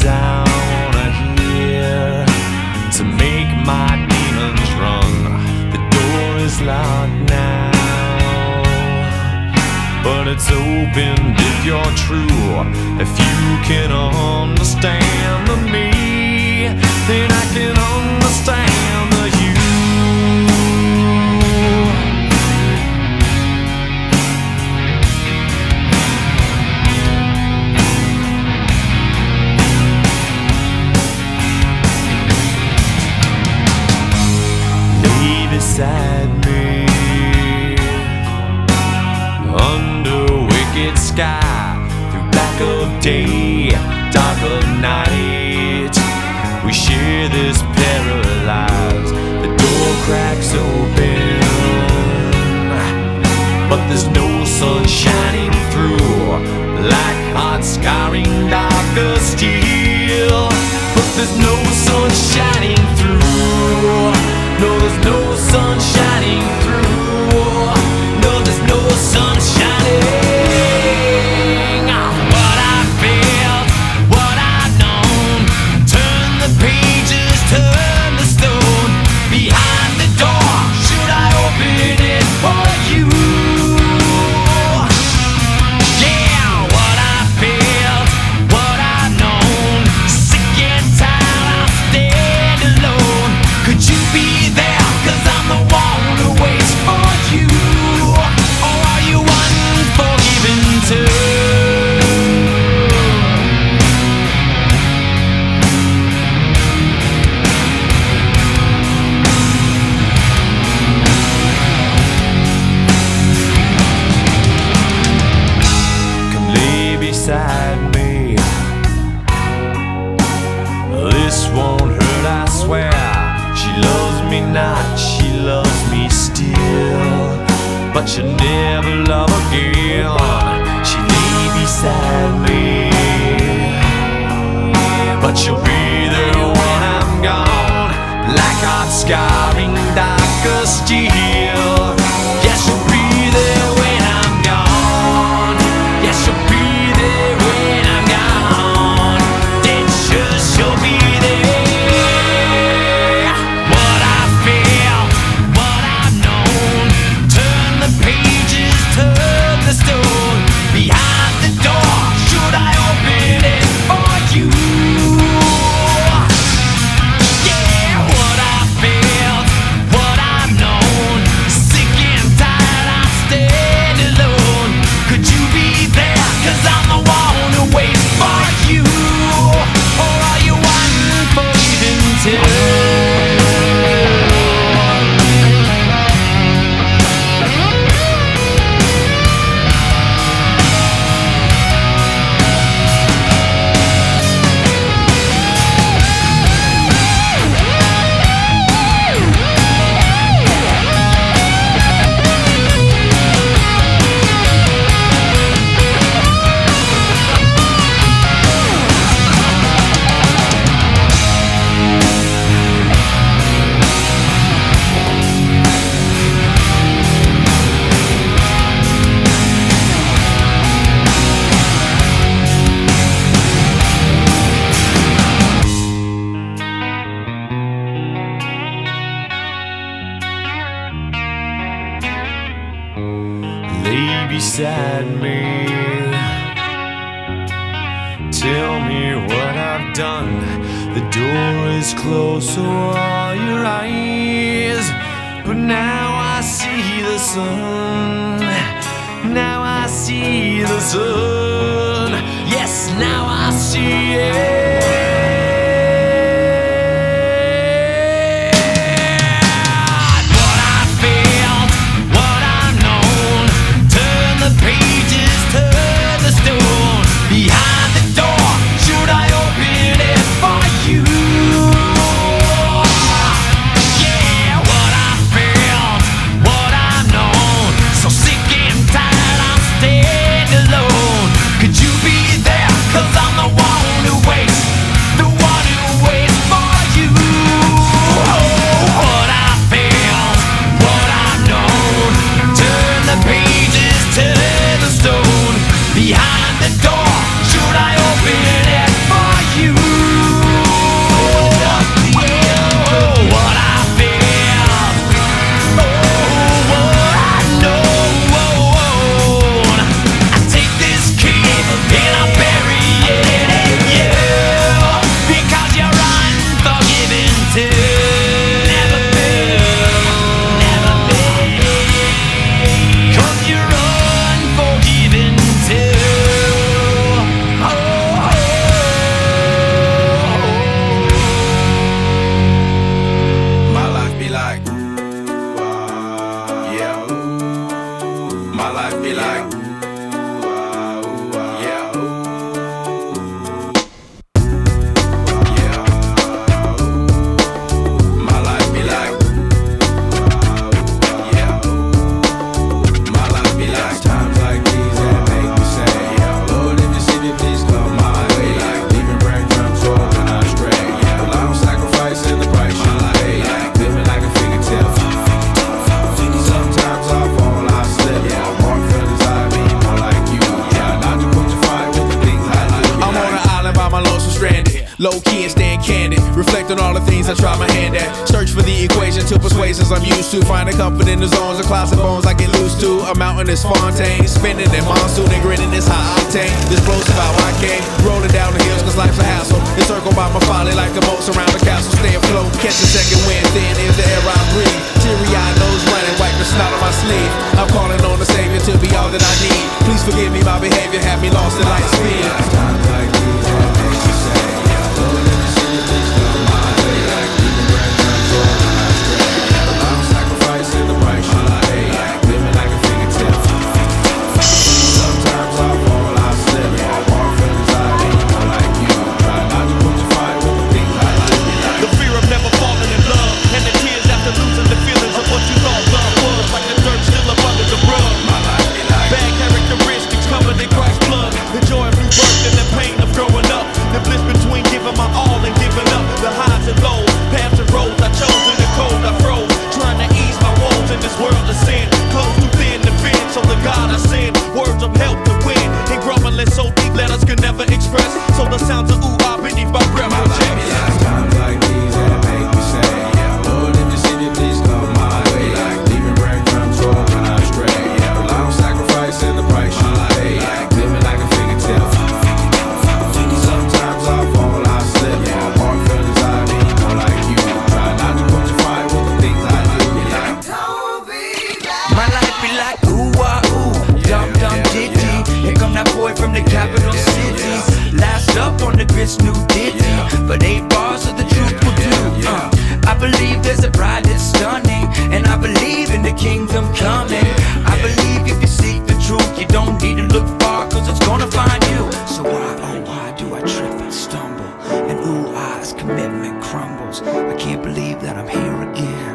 I wanna hear to make my demons run. The door is locked now, but it's open if you're true. If you can understand the me, then I can understand the you. Lay beside me under wicked sky, through black of day, dark of night. We share this paralyzed. The door cracks open, but there's no sun shining through. Like hot scarring darker steel, but there's no sun shining through. No, there's no sun shining through. No, there's no sun shining. What I felt, what I've known. Turn the pages, turn the stone. Behind the door, should I open it for you? Yeah, what I felt, what I've known. Sick and tired, I'll stand alone. Could you be there? 'Cause I'm the one who waits for you. Or are you unforgiven too? Come lay beside me. This won't hurt, I swear. She loves me not, she loves me still, but she'll never love again. She lay beside me, but she'll be there when I'm gone. Like hot scarring darker steel. Yes, she'll be there when I'm gone. Yes, she'll be there when I'm gone. Dead sure she'll be there. What I feel, what I've known. Turn the pages, turn the stone. Behind the door, should I open it for you? Yeah, what I felt, what I've known. Sick and tired, I stand alone. Could you be there? 'Cause I'm the one who waits for you. Or are you unforgiven too? Lay beside me. Tell me what I've done. The door is closed, so are your eyes. But now I see the sun. Now I see the sun. Yes, now I see it. What I felt, what I've known. Turn the pages, turn the stone. Behind the door, should I open it for you? Yeah, what I felt, what I've known. So sick and tired, I'll stand alone. Could you be there? 'Cause I'm the one who waits life be like. Low key and staying candid, reflect on all the things I try my hand at. Search for the equation to persuasions I'm used to. Finding comfort in the zones of closet bones I get loose to. A mountain is Fontaine, spinning in monsoon and grinning is high octane. This blows about how I came, rolling down the hills cause life's a hassle. Encircled by my folly like the moats around the castle. Stay afloat, catch a second wind, thin is the air I breathe. Teary-eyed nose running, wipe the snot on my sleeve. I'm calling on the Savior to be all that I need. Please forgive me, my behavior had me lost in light speed. Times like these that makes you say, Commitment crumbles. I can't believe that I'm here again.